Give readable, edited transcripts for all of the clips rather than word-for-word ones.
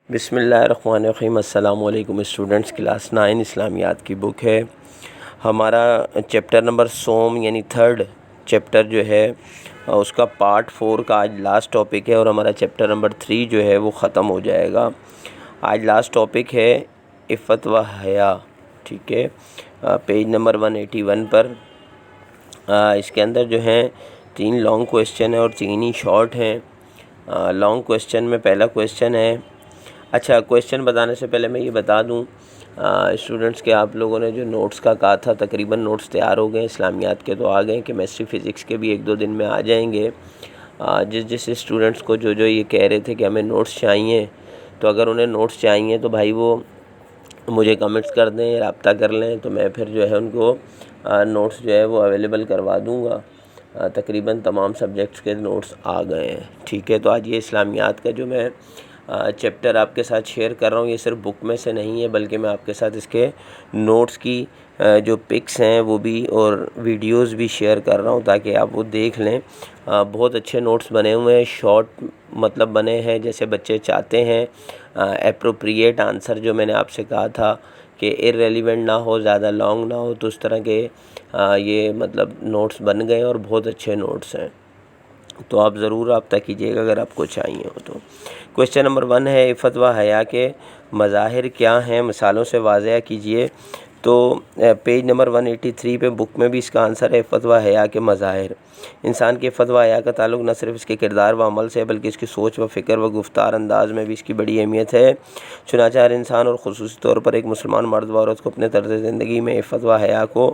بسم اللہ الرحمن الرحیم۔ السلام علیکم اسٹوڈنٹس، کلاس 9 اسلامیات کی بک ہے ہمارا چیپٹر نمبر سوم یعنی تھرڈ چیپٹر جو ہے اس کا پارٹ 4 کا آج لاسٹ ٹاپک ہے، اور ہمارا چیپٹر نمبر 3 جو ہے وہ ختم ہو جائے گا۔ آج لاسٹ ٹاپک ہے عفت و حیا، ٹھیک ہے، پیج نمبر 181 پر۔ اس کے اندر جو ہیں 3 لانگ کویسچن ہیں اور 3 ہی شارٹ ہیں۔ لانگ کویسچن میں پہلا کویسچن ہے، اچھا کویسچن بتانے سے پہلے میں یہ بتا دوں اسٹوڈنٹس کہ آپ لوگوں نے جو نوٹس کا کہا تھا تقریباً نوٹس تیار ہو گئے، اسلامیات کے تو آ گئے، کیمسٹری فزکس کے بھی 1-2 دن میں آ جائیں گے۔ جس اسٹوڈنٹس کو جو یہ کہہ رہے تھے کہ ہمیں نوٹس چاہیے، تو اگر انہیں نوٹس چاہیے تو بھائی وہ مجھے کمنٹس کر دیں، رابطہ کر لیں، تو میں پھر جو ہے ان کو نوٹس جو ہے وہ اویلیبل کروا دوں گا۔ تقریباً تمام سبجیکٹس کے نوٹس آ گئے ہیں، ٹھیک ہے۔ تو آج یہ اسلامیات کا جو میں چیپٹر آپ کے ساتھ شیئر کر رہا ہوں، یہ صرف بک میں سے نہیں ہے، بلکہ میں آپ کے ساتھ اس کے نوٹس کی جو پکس ہیں وہ بھی اور ویڈیوز بھی شیئر کر رہا ہوں تاکہ آپ وہ دیکھ لیں۔ بہت اچھے نوٹس بنے ہوئے ہیں، شارٹ مطلب بنے ہیں جیسے بچے چاہتے ہیں، اپروپریٹ آنسر جو میں نے آپ سے کہا تھا کہ ارریلیونٹ نہ ہو، زیادہ لانگ نہ ہو، تو اس طرح کے یہ مطلب نوٹس بن گئے اور بہت اچھے نوٹس ہیں، تو آپ ضرور رابطہ کیجیے گا اگر آپ کو چاہیے ہو تو۔ کویسچن نمبر 1 ہے، عفت و حیا کے مظاہر کیا ہیں، مثالوں سے واضح کیجیے۔ تو پیج نمبر 183 پہ بک میں بھی اس کا آنسر ہے عفت و حیا کے مظاہر۔ انسان کی عفت و حیا کا تعلق نہ صرف اس کے کردار و عمل سے ہے بلکہ اس کی سوچ و فکر و گفتار انداز میں بھی اس کی بڑی اہمیت ہے۔ چنانچہ ہر انسان اور خصوصی طور پر ایک مسلمان مرد و عورت کو اپنے طرز زندگی میں عفت و حیا کو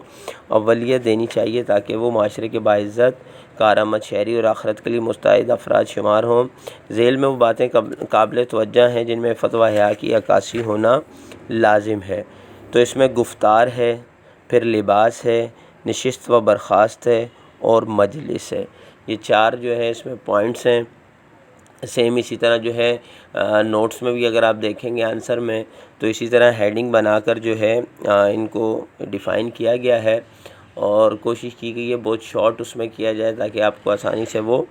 اولویت دینی چاہیے تاکہ وہ معاشرے کے باعزت، کارآمد شہری اور آخرت کے لیے مستعد افراد شمار ہوں۔ ذیل میں وہ باتیں قابل توجہ ہیں جن میں عفت و حیا کی عکاسی ہونا لازم ہے۔ تو اس میں گفتار ہے، پھر لباس ہے، نشست و برخاست ہے اور مجلس ہے۔ یہ 4 جو ہے اس میں پوائنٹس ہیں۔ سیم اسی طرح جو ہے نوٹس میں بھی اگر آپ دیکھیں گے آنسر میں، تو اسی طرح ہیڈنگ بنا کر جو ہے ان کو ڈیفائن کیا گیا ہے، اور کوشش کی گئی ہے بہت شارٹ اس میں کیا جائے تاکہ آپ کو آسانی سے وہ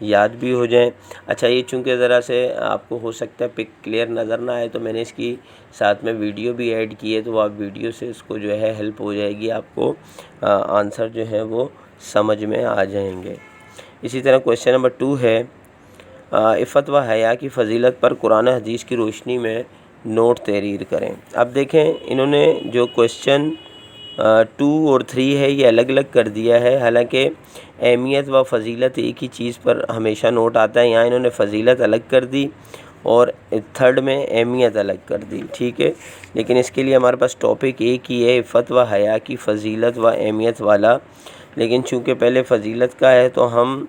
یاد بھی ہو جائیں۔ اچھا یہ چونکہ ذرا سے آپ کو ہو سکتا ہے پک کلیئر نظر نہ آئے، تو میں نے اس کی ساتھ میں ویڈیو بھی ایڈ کی ہے، تو آپ ویڈیو سے اس کو جو ہے ہیلپ ہو جائے گی، آپ کو آنسر جو ہے وہ سمجھ میں آ جائیں گے۔ اسی طرح کویسچن نمبر 2 ہے، عفت و حیا کی فضیلت پر قرآن حدیث کی روشنی میں نوٹ تحریر کریں۔ اب دیکھیں انہوں نے جو کویسچن 2 اور 3 ہے یہ الگ الگ کر دیا ہے، حالانکہ اہمیت و فضیلت ایک ہی چیز پر ہمیشہ نوٹ آتا ہے۔ یہاں انہوں نے فضیلت الگ کر دی اور تھرڈ میں اہمیت الگ کر دی، ٹھیک ہے، لیکن اس کے لیے ہمارے پاس ٹاپک ایک ہی ہے، عفت و حیا کی فضیلت و اہمیت والا، لیکن چونکہ پہلے فضیلت کا ہے تو ہم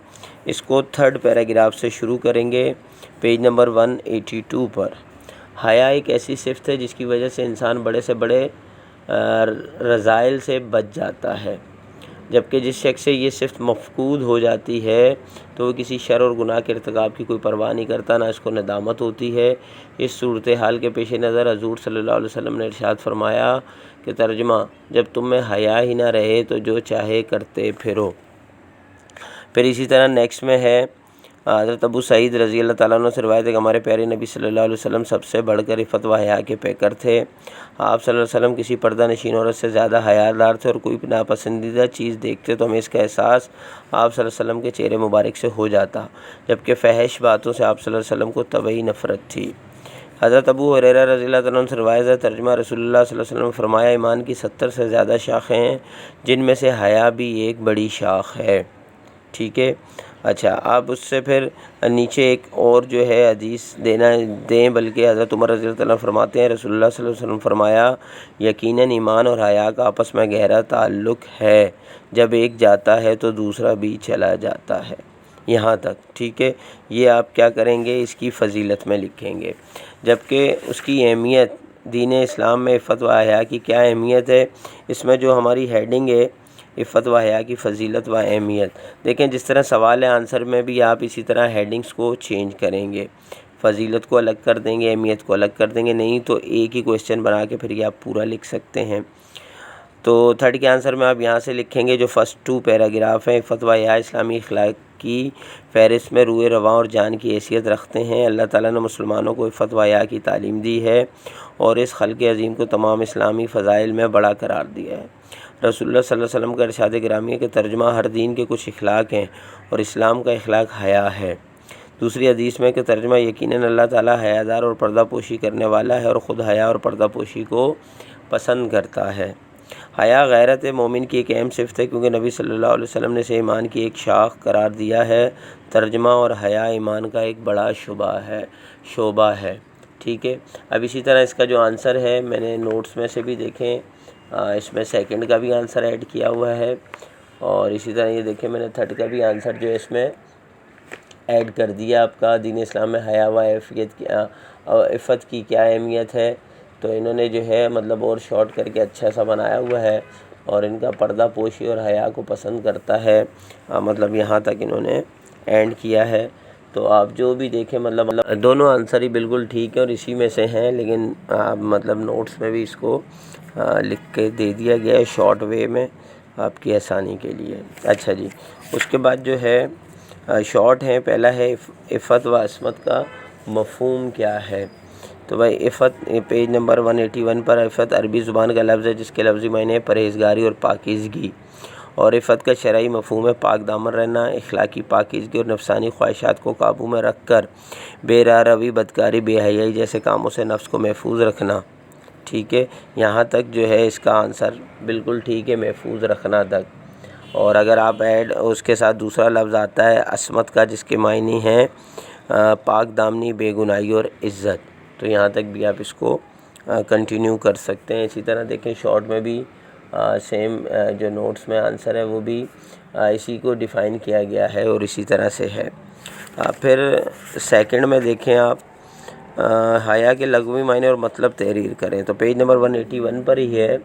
اس کو تھرڈ پیراگراف سے شروع کریں گے، پیج نمبر 182 پر۔ حیا ایک ایسی صفت ہے جس کی وجہ سے انسان بڑے سے بڑے رذائل سے بچ جاتا ہے، جبکہ جس شخص سے یہ صفت مفقود ہو جاتی ہے تو وہ کسی شر اور گناہ کے ارتکاب کی کوئی پرواہ نہیں کرتا، نہ اس کو ندامت ہوتی ہے۔ اس صورتحال کے پیش نظر حضور صلی اللہ علیہ وسلم نے ارشاد فرمایا کہ ترجمہ، جب تم میں حیا ہی نہ رہے تو جو چاہے کرتے پھرو۔ پھر اسی طرح نیکسٹ میں ہے، حضرت ابو سعید رضی اللہ تعالیٰ عنہ سے روایت ہے کہ ہمارے پیارے نبی صلی اللہ علیہ وسلم سب سے بڑھ کر عفت و حیا کے پیکر تھے۔ آپ صلی اللہ علیہ وسلم کسی پردہ نشین عورت سے زیادہ حیادار تھے، اور کوئی ناپسندیدہ چیز دیکھتے تو ہمیں اس کا احساس آپ صلی اللہ علیہ وسلم کے چہرے مبارک سے ہو جاتا، جبکہ فحش باتوں سے آپ صلی اللہ علیہ وسلم کو طبعی نفرت تھی۔ حضرت ابو ہریرہ رضی اللہ تعالیٰ عنہ سے روایت ہے، ترجمہ، رسول اللہ صلی اللہ علیہ وسلم نے فرمایا، ایمان کی 70 سے زیادہ شاخیں ہیں جن میں سے حیا بھی ایک بڑی شاخ ہے، ٹھیک ہے۔ اچھا آپ اس سے پھر نیچے ایک اور جو ہے حدیث دیں، بلکہ حضرت عمر رضی اللہ عنہ فرماتے ہیں، رسول اللہ صلی اللہ علیہ وسلم فرمایا، یقیناً ایمان اور حیا کا آپس میں گہرا تعلق ہے، جب ایک جاتا ہے تو دوسرا بھی چلا جاتا ہے، یہاں تک، ٹھیک ہے۔ یہ آپ کیا کریں گے، اس کی فضیلت میں لکھیں گے، جبکہ اس کی اہمیت دین اسلام میں عفت و حیا کی کیا اہمیت ہے، اس میں جو ہماری ہیڈنگ ہے عفت و حیا کی فضیلت و اہمیت، دیکھیں جس طرح سوال ہے آنسر میں بھی آپ اسی طرح ہیڈنگز کو چینج کریں گے، فضیلت کو الگ کر دیں گے، اہمیت کو الگ کر دیں گے، نہیں تو ایک ہی کویسچن بنا کے پھر یہ آپ پورا لکھ سکتے ہیں۔ تو تھرڈ کے آنسر میں آپ یہاں سے لکھیں گے جو فرسٹ 2 پیراگراف ہیں، عفت و حیا اسلامی اخلاق کی فہرست میں روئے رواں اور جان کی حیثیت رکھتے ہیں۔ اللہ تعالیٰ نے مسلمانوں کو عفت و حیا کی تعلیم دی ہے اور اس خلق عظیم کو تمام اسلامی فضائل میں بڑا قرار دیا ہے۔ رسول اللہ صلی اللہ علیہ وسلم کا ارشاد گرامی ہے کہ ترجمہ ہر دین کے کچھ اخلاق ہیں اور اسلام کا اخلاق حیا ہے۔ دوسری حدیث میں کہ ترجمہ یقیناً اللہ تعالیٰ حیادار اور پردہ پوشی کرنے والا ہے اور خود حیا اور پردہ پوشی کو پسند کرتا ہے۔ حیا غیرت مومن کی ایک اہم صفت ہے کیونکہ نبی صلی اللہ علیہ وسلم نے اسے ایمان کی ایک شاخ قرار دیا ہے۔ ترجمہ اور حیا ایمان کا ایک بڑا شعبہ ہے۔ ٹھیک ہے، اب اسی طرح اس کا جو آنسر ہے میں نے نوٹس میں سے بھی دیکھیں، اس میں سیکنڈ کا بھی آنسر ایڈ کیا ہوا ہے اور اسی طرح یہ دیکھیں میں نے تھرڈ کا بھی آنسر جو ہے اس میں ایڈ کر دیا آپ کا۔ دین اسلام میں حیا و عفت کی کیا اہمیت ہے، تو انہوں نے جو ہے مطلب اور شارٹ کر کے اچھا سا بنایا ہوا ہے اور ان کا پردہ پوشی اور حیا کو پسند کرتا ہے، مطلب یہاں تک انہوں نے اینڈ کیا ہے۔ تو آپ جو بھی دیکھیں مطلب دونوں آنسر ہی بالکل ٹھیک ہیں اور اسی میں سے ہیں، لیکن مطلب نوٹس میں بھی اس کو لکھ کے دے دیا گیا ہے شارٹ وے میں آپ کی آسانی کے لیے۔ اچھا جی، اس کے بعد جو ہے شارٹ ہیں۔ پہلا ہے عفت و عصمت کا مفہوم کیا ہے؟ تو بھائی عفت پیج نمبر 181 پر عفت عربی زبان کا لفظ ہے جس کے لفظی معنی ہے پرہیزگاری اور پاکیزگی، اور عفت کا شرعی مفہوم ہے پاک دامن رہنا، اخلاقی پاکیزگی اور نفسانی خواہشات کو قابو میں رکھ کر بے راہ روی، بدکاری، بے حیائی جیسے کاموں سے نفس کو محفوظ رکھنا۔ ٹھیک ہے، یہاں تک جو ہے اس کا آنسر بالکل ٹھیک ہے، محفوظ رکھنا تک۔ اور اگر آپ اس کے ساتھ دوسرا لفظ آتا ہے عصمت کا جس کے معنی ہیں پاک دامنی، بے گناہی اور عزت، تو یہاں تک بھی آپ اس کو کنٹینیو کر سکتے ہیں۔ اسی طرح دیکھیں شارٹ میں بھی سیم جو نوٹس میں آنسر ہے وہ بھی اسی کو ڈیفائن کیا گیا ہے اور اسی طرح سے ہے۔ پھر سیکنڈ میں دیکھیں آپ حیا کے لغوی معنی اور مطلب تحریر کریں، تو پیج نمبر 181 پر ہی ہے۔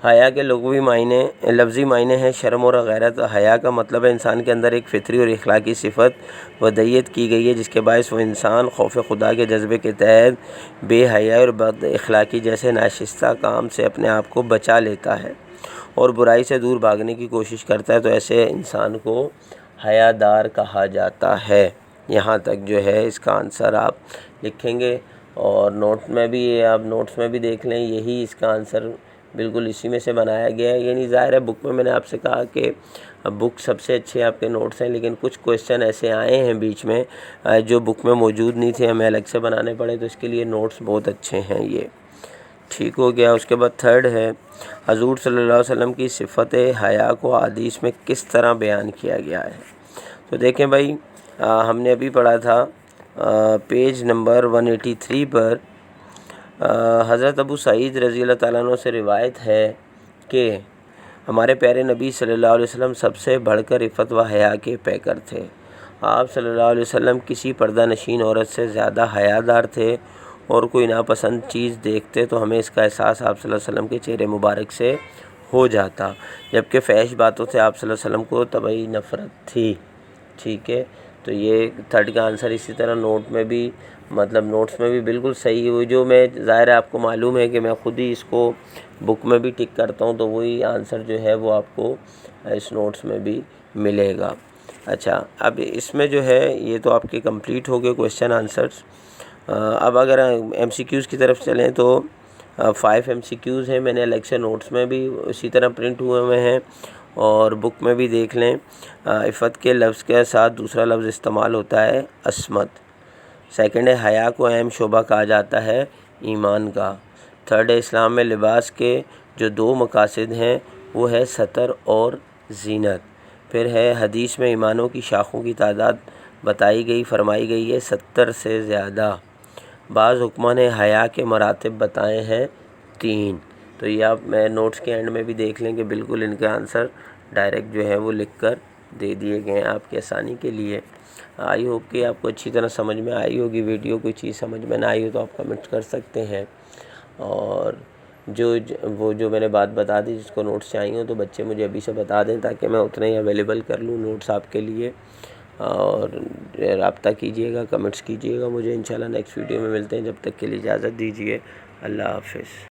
حیا کے لفظی معنی ہے شرم اور غیرت۔ حیا کا مطلب ہے انسان کے اندر ایک فطری اور اخلاقی صفت ودیت کی گئی ہے جس کے باعث وہ انسان خوف خدا کے جذبے کے تحت بے حیائی اور بد اخلاقی جیسے ناشائستہ کام سے اپنے آپ کو بچا لیتا ہے اور برائی سے دور بھاگنے کی کوشش کرتا ہے، تو ایسے انسان کو حیا دار کہا جاتا ہے۔ یہاں تک جو ہے اس کا آنسر آپ لکھیں گے اور نوٹس میں بھی دیکھ لیں، یہی اس کا آنسر بالکل اسی میں سے بنایا گیا ہے۔ یعنی ظاہر ہے بک میں نے آپ سے کہا کہ بک سب سے اچھے آپ کے نوٹس ہیں، لیکن کچھ کویشچن ایسے آئے ہیں بیچ میں جو بک میں موجود نہیں تھے، ہمیں الگ سے بنانے پڑے، تو اس کے لیے نوٹس بہت اچھے ہیں یہ۔ ٹھیک ہو گیا۔ اس کے بعد تھرڈ ہے حضور صلی اللہ علیہ وسلم کی صفت حیا کو حدیث میں کس طرح بیان کیا گیا ہے؟ تو دیکھیں بھائی ہم نے ابھی پڑھا تھا پیج نمبر 183 پر حضرت ابو سعید رضی اللہ تعالیٰ عنہ سے روایت ہے کہ ہمارے پیارے نبی صلی اللہ علیہ وسلم سب سے بڑھ کر عفت و حیا کے پیکر تھے۔ آپ صلی اللہ علیہ وسلم کسی پردہ نشین عورت سے زیادہ حیا دار تھے، اور کوئی ناپسند چیز دیکھتے تو ہمیں اس کا احساس آپ صلی اللہ علیہ وسلم کے چہرے مبارک سے ہو جاتا، جبکہ فحش باتوں سے آپ صلی اللہ علیہ وسلم کو طبعی نفرت تھی۔ ٹھیک ہے، تو یہ تھرڈ کا آنسر اسی طرح نوٹس میں بھی بالکل صحیح ہوئی، جو میں ظاہر ہے آپ کو معلوم ہے کہ میں خود ہی اس کو بک میں بھی ٹک کرتا ہوں، تو وہی آنسر جو ہے وہ آپ کو اس نوٹس میں بھی ملے گا۔ اچھا، اب اس میں جو ہے یہ تو آپ کے کمپلیٹ ہو گئے کویشچن آنسرز۔ اب اگر ایم سی کیوز کی طرف چلیں تو 5 ایم سی کیوز ہیں، میں نے الگ سے نوٹس میں بھی اسی طرح پرنٹ ہوئے ہیں اور بک میں بھی دیکھ لیں۔ عفت کے لفظ کے ساتھ دوسرا لفظ استعمال ہوتا ہے عصمت۔ سیکنڈ ہے حیا کو اہم شعبہ کہا جاتا ہے ایمان کا۔ تھرڈ ہے اسلام میں لباس کے جو 2 مقاصد ہیں وہ ہے ستر اور زینت۔ پھر ہے حدیث میں ایمانوں کی شاخوں کی تعداد فرمائی گئی ہے 70 سے زیادہ۔ بعض حکماں نے حیا کے مراتب بتائے ہیں 3۔ تو یہ آپ میں نوٹس کے اینڈ میں بھی دیکھ لیں کہ بالکل ان کے آنسر ڈائریکٹ جو ہے وہ لکھ کر دے دیے گئے ہیں آپ کی آسانی کے لیے۔ آئی ہوپ کہ آپ کو اچھی طرح سمجھ میں آئی ہوگی ویڈیو، کوئی چیز سمجھ میں نہ آئی ہو تو آپ کمنٹ کر سکتے ہیں، اور جو میں نے بات بتا دی جس کو نوٹس چاہیے تو بچے مجھے ابھی سے بتا دیں تاکہ میں اتنے ہی اویلیبل کر لوں نوٹس آپ کے لیے، اور رابطہ کیجیے گا، کمنٹس کیجیے گا مجھے۔ انشاءاللہ نیکسٹ ویڈیو میں ملتے ہیں، جب تک کے لیے اجازت دیجیے، اللہ حافظ۔